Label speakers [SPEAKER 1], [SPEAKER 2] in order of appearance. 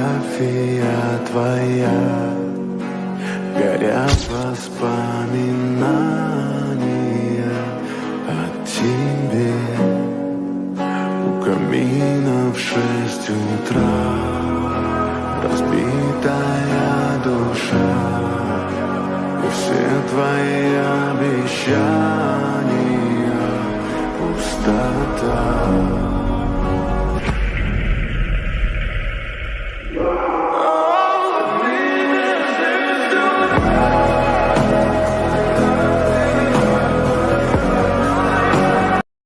[SPEAKER 1] фотография твоя, горят воспоминания о тебе. У камина в 6 утра разбитая душа, и все твои обещания пустота.